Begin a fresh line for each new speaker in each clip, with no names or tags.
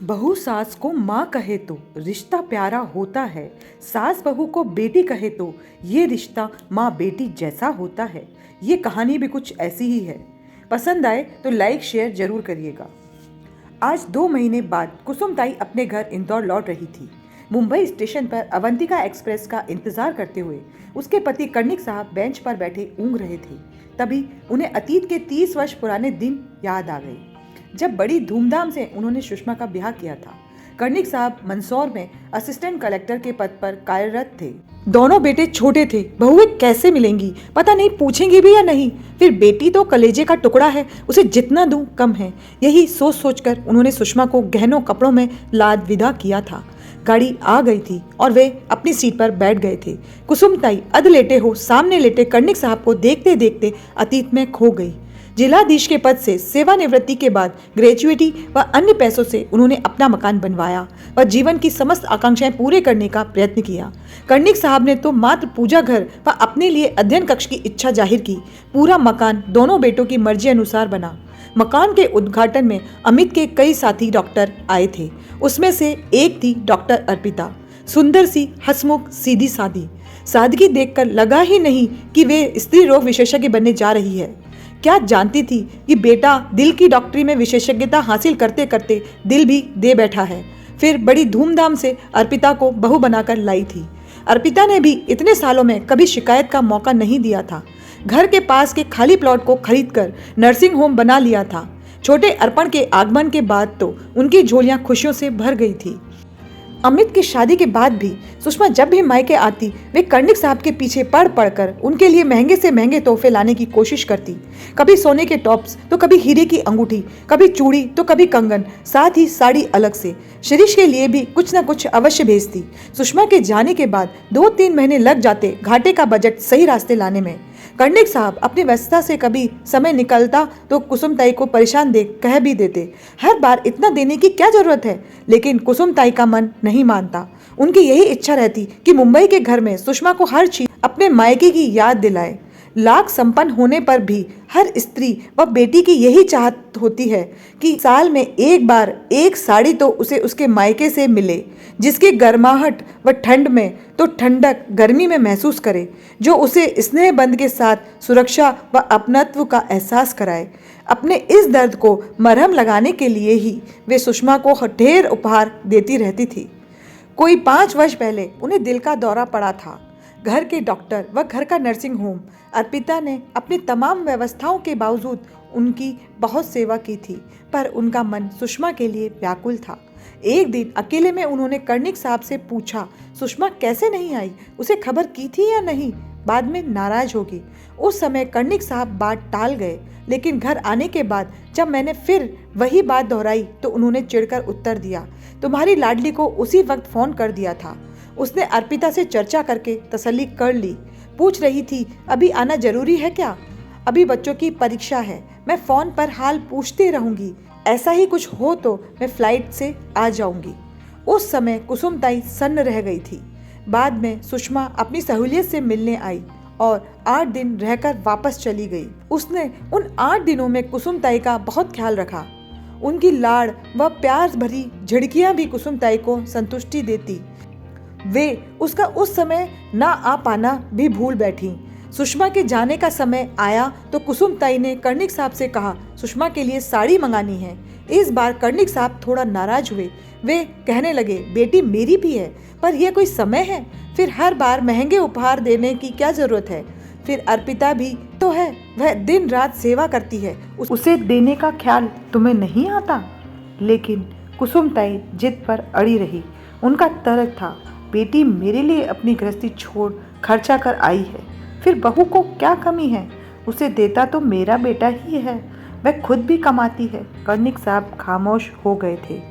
बहू सास को माँ कहे तो रिश्ता प्यारा होता है। सास बहू को बेटी कहे तो ये रिश्ता माँ बेटी जैसा होता है। ये कहानी भी कुछ ऐसी ही है। पसंद आए तो लाइक शेयर जरूर करिएगा। आज 2 महीने बाद कुसुमताई अपने घर इंदौर लौट रही थी। मुंबई स्टेशन पर अवंतिका एक्सप्रेस का इंतजार करते हुए उसके पति कर्णिक साहब बेंच पर बैठे ऊँघ रहे थे। तभी उन्हें अतीत के 30 वर्ष पुराने दिन याद आ गए, जब बड़ी धूमधाम से उन्होंने सुषमा का ब्याह किया था। कर्णिक साहब मंदसौर में असिस्टेंट कलेक्टर के पद पर कार्यरत थे। दोनों बेटे छोटे थे, बहुएं कैसे मिलेंगी, पता नहीं पूछेंगी भी या नहीं। फिर बेटी तो कलेजे का टुकड़ा है, उसे जितना दूं कम है। यही सोच सोचकर उन्होंने सुषमा को गहनों कपड़ों में लाद विदा किया था। गाड़ी आ गई थी और वे अपनी सीट पर बैठ गए थे। कुसुमताई अध लेटे हो सामने लेटे कर्णिक साहब को देखते देखते अतीत में खो गई। जिलाधीश के पद से सेवानिवृत्ति के बाद ग्रेजुएटी व अन्य पैसों से उन्होंने अपना मकान बनवाया व जीवन की समस्त आकांक्षाएं पूरे करने का प्रयत्न किया। कर्णिक साहब ने तो मात्र पूजा घर व अपने लिए अध्ययन कक्ष की इच्छा जाहिर की। पूरा मकान दोनों बेटों की मर्जी अनुसार बना। मकान के उद्घाटन में अमित के कई साथी डॉक्टर आए थे। उसमें से एक थी डॉक्टर अर्पिता, सुंदर सी, हंसमुख, सीधी सादी। सादगी देखकर लगा ही नहीं कि वे स्त्री रोग विशेषज्ञ बनने जा रही है। क्या जानती थी कि बेटा दिल की डॉक्टरी में विशेषज्ञता हासिल करते करते दिल भी दे बैठा है। फिर बड़ी धूमधाम से अर्पिता को बहू बनाकर लाई थी। अर्पिता ने भी इतने सालों में कभी शिकायत का मौका नहीं दिया था। घर के पास के खाली प्लॉट को खरीदकर नर्सिंग होम बना लिया था। छोटे अर्पण के आगमन के बाद तो उनकी झोलियां खुशियों से भर गई थी। अमित की शादी के बाद भी सुषमा जब भी मायके आती, वे कर्णिक साहब के पीछे पड़ पड़कर उनके लिए महंगे से महंगे तोहफे लाने की कोशिश करती। कभी सोने के टॉप्स तो कभी हीरे की अंगूठी, कभी चूड़ी तो कभी कंगन, साथ ही साड़ी अलग से। शिरीष के लिए भी कुछ न कुछ अवश्य भेजती। सुषमा के जाने के बाद 2-3 महीने लग जाते घाटे का बजट सही रास्ते लाने में। कर्णिक साहब अपनी व्यस्तता से कभी समय निकलता तो कुसुमताई को परेशान देख कह भी देते, हर बार इतना देने की क्या जरूरत है। लेकिन कुसुमताई का मन नहीं मानता। उनकी यही इच्छा रहती कि मुंबई के घर में सुषमा को हर चीज अपने मायके की याद दिलाए। लाख संपन्न होने पर भी हर स्त्री व बेटी की यही चाहत होती है कि साल में एक बार एक साड़ी तो उसे उसके मायके से मिले, जिसकी गर्माहट व ठंड में तो ठंडक गर्मी में महसूस करे, जो उसे स्नेह बंध के साथ सुरक्षा व अपनत्व का एहसास कराए। अपने इस दर्द को मरहम लगाने के लिए ही वे सुषमा को ढेर उपहार देती रहती थी। कोई 5 वर्ष पहले उन्हें दिल का दौरा पड़ा था। घर के डॉक्टर व घर का नर्सिंग होम, अर्पिता ने अपनी तमाम व्यवस्थाओं के बावजूद उनकी बहुत सेवा की थी, पर उनका मन सुषमा के लिए व्याकुल था। एक दिन अकेले में उन्होंने कर्णिक साहब से पूछा, सुषमा कैसे नहीं आई, उसे खबर की थी या नहीं, बाद में नाराज होगी। उस समय कर्णिक साहब बात टाल गए, लेकिन घर आने के बाद जब मैंने फिर वही बात दोहराई तो उन्होंने चिढ़कर उत्तर दिया, तुम्हारी लाडली को उसी वक्त फोन कर दिया था। उसने अर्पिता से चर्चा करके तसल्ली कर ली। पूछ रही थी, अभी आना जरूरी है क्या? अभी बच्चों की परीक्षा है, मैं फोन पर हाल पूछती रहूंगी। ऐसा ही कुछ हो तो मैं फ्लाइट से आ जाऊंगी। उस समय कुसुमताई सन्न रह गई थी। बाद में सुषमा अपनी सहूलियत से मिलने आई और 8 दिन रहकर वापस चली गई। उसने उन 8 दिनों में कुसुमताई का बहुत ख्याल रखा। उनकी लाड़ व प्यार भरी झिड़कियां भी कुसुमताई को संतुष्टि देती। वे उसका उस समय ना आ पाना भी भूल बैठी। सुषमा के जाने का समय आया तो कुसुमताई ने कर्णिक साहब से कहा, सुषमा के लिए साड़ी मंगानी है। इस बार कर्णिक साहब थोड़ा नाराज हुए। वे कहने लगे, बेटी मेरी भी है, पर यह कोई समय है? फिर हर बार महंगे उपहार देने की क्या जरूरत है? फिर अर्पिता भी तो है, वह दिन रात सेवा करती है, उसे देने का ख्याल तुम्हें नहीं आता? लेकिन कुसुमताई जिद पर अड़ी रही। उनका तर्क था, बेटी मेरे लिए अपनी गृहस्थी छोड़ खर्चा कर आई है, फिर बहू को क्या कमी है? उसे देता तो मेरा बेटा ही है, वह खुद भी कमाती है। कर्णिक साहब खामोश हो गए थे।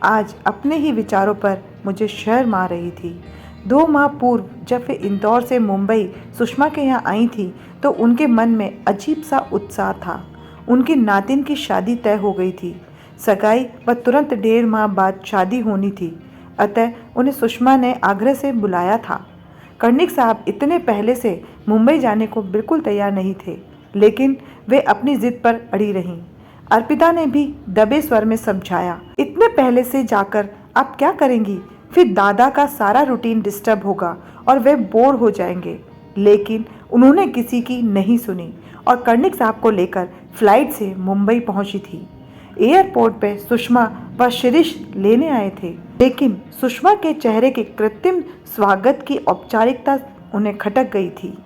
आज अपने ही विचारों पर मुझे शर्म आ रही थी। 2 माह पूर्व जब वे इंदौर से मुंबई सुषमा के यहाँ आई थी तो उनके मन में अजीब सा उत्साह था। उनकी नातिन की शादी तय हो गई थी। सगाई व तुरंत 1.5 माह बाद शादी होनी थी, अतः उन्हें सुषमा ने आग्रह से बुलाया था। कर्णिक साहब इतने पहले से मुंबई जाने को बिल्कुल तैयार नहीं थे, लेकिन वे अपनी जिद पर अड़ी रहीं। अर्पिता ने भी दबे स्वर में समझाया, इतने पहले से जाकर आप क्या करेंगी? फिर दादा का सारा रूटीन डिस्टर्ब होगा और वे बोर हो जाएंगे। लेकिन उन्होंने किसी की नहीं सुनी और कर्णिक साहब को लेकर फ्लाइट से मुंबई पहुंची थी। एयरपोर्ट पे सुषमा व शिरीष लेने आए थे, लेकिन सुषमा के चेहरे के कृत्रिम स्वागत की औपचारिकता उन्हें खटक गई थी।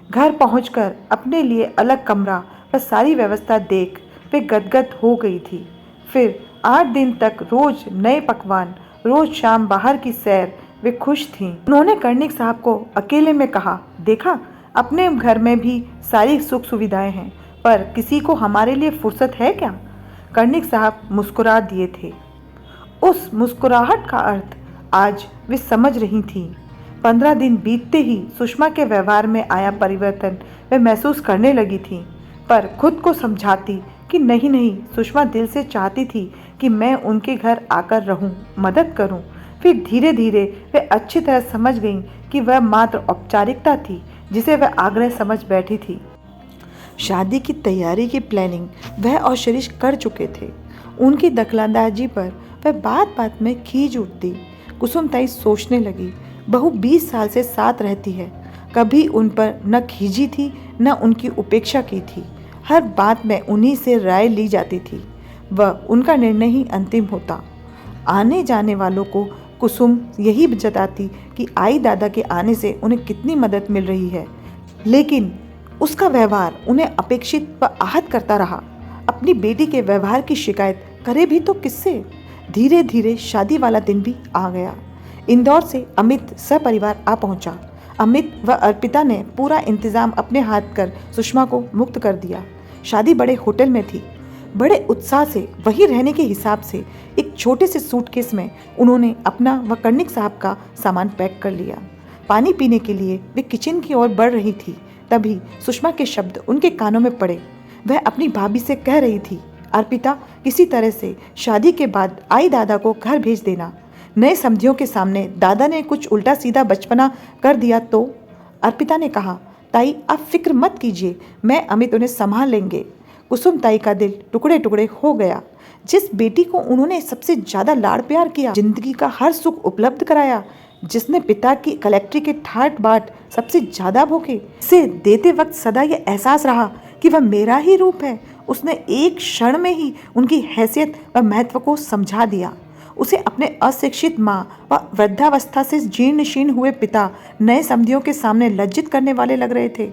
घर पहुंचकर अपने लिए अलग कमरा व सारी व्यवस्था देख वे गदगद हो गई थी। फिर 8 दिन तक रोज नए पकवान, रोज शाम बाहर की सैर, वे खुश थीं। उन्होंने कर्णिक साहब को अकेले में कहा, देखा, अपने घर में भी सारी सुख सुविधाएं हैं, पर किसी को हमारे लिए फुर्सत है क्या? कर्णिक साहब मुस्कुरा दिए थे। उस मुस्कुराहट का अर्थ आज वे समझ रही थीं। 15 दिन बीतते ही सुषमा के व्यवहार में आया परिवर्तन वे महसूस करने लगी थीं, पर खुद को समझाती कि नहीं नहीं, सुषमा दिल से चाहती थी कि मैं उनके घर आकर रहूं, मदद करूं। फिर धीरे धीरे वे अच्छी तरह समझ गईं कि वह मात्र औपचारिकता थी जिसे वह आग्रह समझ बैठी थी। शादी की तैयारी की प्लानिंग वह और शिरीष कर चुके थे। उनकी दखलंदाजी पर वह बात बात में खींच उठती। कुसुम ताई सोचने लगी, बहू 20 साल से साथ रहती है, कभी उन पर न खींची थी न उनकी उपेक्षा की थी। हर बात में उन्हीं से राय ली जाती थी, वह उनका निर्णय ही अंतिम होता। आने जाने वालों को कुसुम यही जताती कि आई दादा के आने से उन्हें कितनी मदद मिल रही है, लेकिन उसका व्यवहार उन्हें अपेक्षित व आहत करता रहा। अपनी बेटी के व्यवहार की शिकायत करे भी तो किससे? धीरे धीरे शादी वाला दिन भी आ गया। इंदौर से अमित सपरिवार आ पहुंचा। अमित व अर्पिता ने पूरा इंतजाम अपने हाथ कर सुषमा को मुक्त कर दिया। शादी बड़े होटल में थी। बड़े उत्साह से वहीं रहने के हिसाब से एक छोटे से सूटकेस में उन्होंने अपना व कर्णिक साहब का सामान पैक कर लिया। पानी पीने के लिए वे किचन की ओर बढ़ रही थी, तभी सुषमा के शब्द उनके कानों में पड़े। वह अपनी भाभी से कह रही थी, अर्पिता, किसी तरह से शादी के बाद आई दादा को घर भेज देना। नए समधियों के सामने दादा ने कुछ उल्टा सीधा बचपना कर दिया तो? अर्पिता ने कहा, ताई आप फिक्र मत कीजिए, मैं अमित उन्हें संभाल लेंगे। कुसुम ताई का दिल टुकड़े टुकड़े हो गया। जिस बेटी को उन्होंने सबसे ज्यादा लाड़ प्यार किया, जिंदगी का हर सुख उपलब्ध कराया, जिसने पिता की कलेक्ट्री के ठाट बाट सबसे ज्यादा भोगे, से देते वक्त सदा ये एहसास रहा कि वह मेरा ही रूप है, उसने एक क्षण में ही उनकी हैसियत व महत्व को समझा दिया। उसे अपने अशिक्षित माँ व वृद्धावस्था से जीर्ण शीर्ण हुए पिता नए समधियों के सामने लज्जित करने वाले लग रहे थे।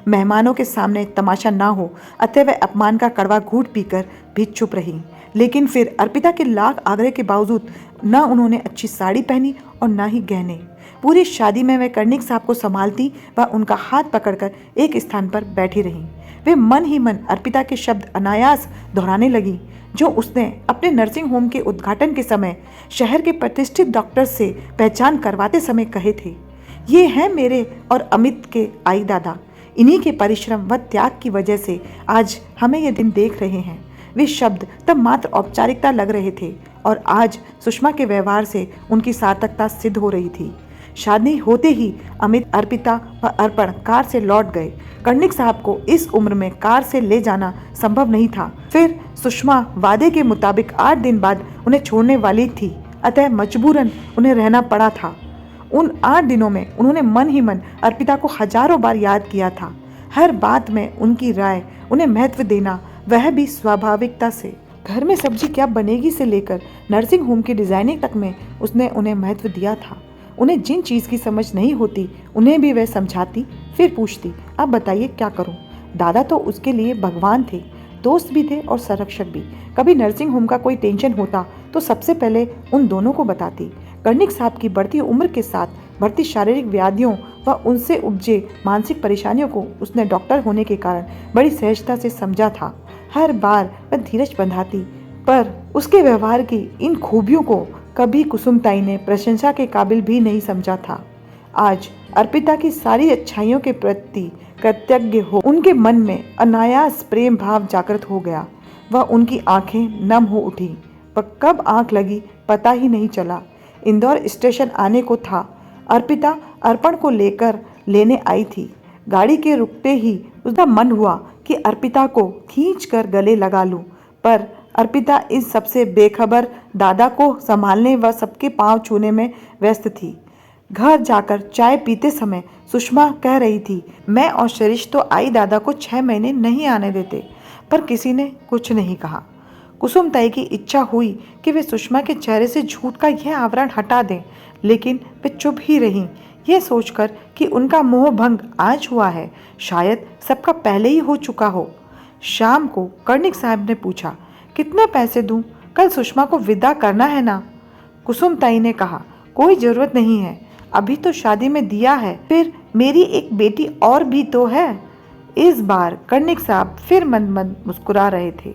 मेहमानों के सामने तमाशा ना हो, अतः वह अपमान का कड़वा घूंट पीकर भी चुप रही। लेकिन फिर अर्पिता के लाख आग्रह के बावजूद न उन्होंने अच्छी साड़ी पहनी और न ही गहने। पूरी शादी में वह कर्णिक साहब को संभालती व उनका हाथ पकड़कर एक स्थान पर बैठी रही। वे मन ही मन अर्पिता के शब्द अनायास दोहराने लगी जो उसने अपने नर्सिंग होम के उद्घाटन के समय शहर के प्रतिष्ठित डॉक्टर से पहचान करवाते समय कहे थे। ये हैं मेरे और अमित के आई दादा। इन्हीं के परिश्रम व त्याग की वजह से आज हमें ये दिन देख रहे हैं। वे शब्द तब मात्र औपचारिकता लग रहे थे और आज सुषमा के व्यवहार से उनकी सार्थकता सिद्ध हो रही थी। शादी होते ही अमित, अर्पिता व अर्पण कार से लौट गए। कर्णिक साहब को इस उम्र में कार से ले जाना संभव नहीं था। फिर सुषमा वादे के मुताबिक 8 दिन बाद उन्हें छोड़ने वाली थी, अतः मजबूरन उन्हें रहना पड़ा था। उन 8 दिनों में उन्होंने मन ही मन अर्पिता को हजारों बार याद किया था। हर बात में उनकी राय, उन्हें महत्व देना, वह भी स्वाभाविकता से। घर में सब्जी क्या बनेगी से लेकर नर्सिंग होम की डिजाइनिंग तक में उसने उन्हें महत्व दिया था। उन्हें जिन चीज़ की समझ नहीं होती उन्हें भी वह समझाती, फिर पूछती, अब बताइए क्या करूं? दादा तो उसके लिए भगवान थे, दोस्त भी थे और संरक्षक भी। कभी नर्सिंग होम का कोई टेंशन होता तो सबसे पहले उन दोनों को बताती। कर्णिक साहब की बढ़ती उम्र के साथ बढ़ती शारीरिक व्याधियों व उनसे उपजे मानसिक परेशानियों को उसने डॉक्टर होने के कारण बड़ी सहजता से समझा था। हर बार वह धीरज बंधाती, पर उसके व्यवहार की इन खूबियों को कभी कुसुम ताई ने प्रशंसा के काबिल भी नहीं समझा था। आज अर्पिता की सारी अच्छाइयों के प्रति कृतज्ञ हो उनके मन में अनायास प्रेम भाव जागृत हो गया। वह उनकी आंखें नम हो उठी, पर कब आंख लगी पता ही नहीं चला। इंदौर स्टेशन आने को था। अर्पिता अर्पण को लेकर लेने आई थी। गाड़ी के रुकते ही उसका मन हुआ कि अर्पिता को खींचकर गले लगा लूं, पर अर्पिता इस सबसे बेखबर दादा को संभालने व सबके पांव छूने में व्यस्त थी। घर जाकर चाय पीते समय सुषमा कह रही थी, मैं और शिरीष तो आई दादा को 6 महीने नहीं आने देते, पर किसी ने कुछ नहीं कहा। कुसुमताई की इच्छा हुई कि वे सुषमा के चेहरे से झूठ का यह आवरण हटा दें, लेकिन वे चुप ही रहीं, यह सोचकर कि उनका मोह भंग आज हुआ है, शायद सबका पहले ही हो चुका हो। शाम को कर्णिक साहब ने पूछा, कितने पैसे दूं? कल सुषमा को विदा करना है ना? कुसुमताई ने कहा, कोई जरूरत नहीं है, अभी तो शादी में दिया है, फिर मेरी एक बेटी और भी तो है। इस बार कर्णिक साहब फिर मंद मंद मुस्कुरा रहे थे।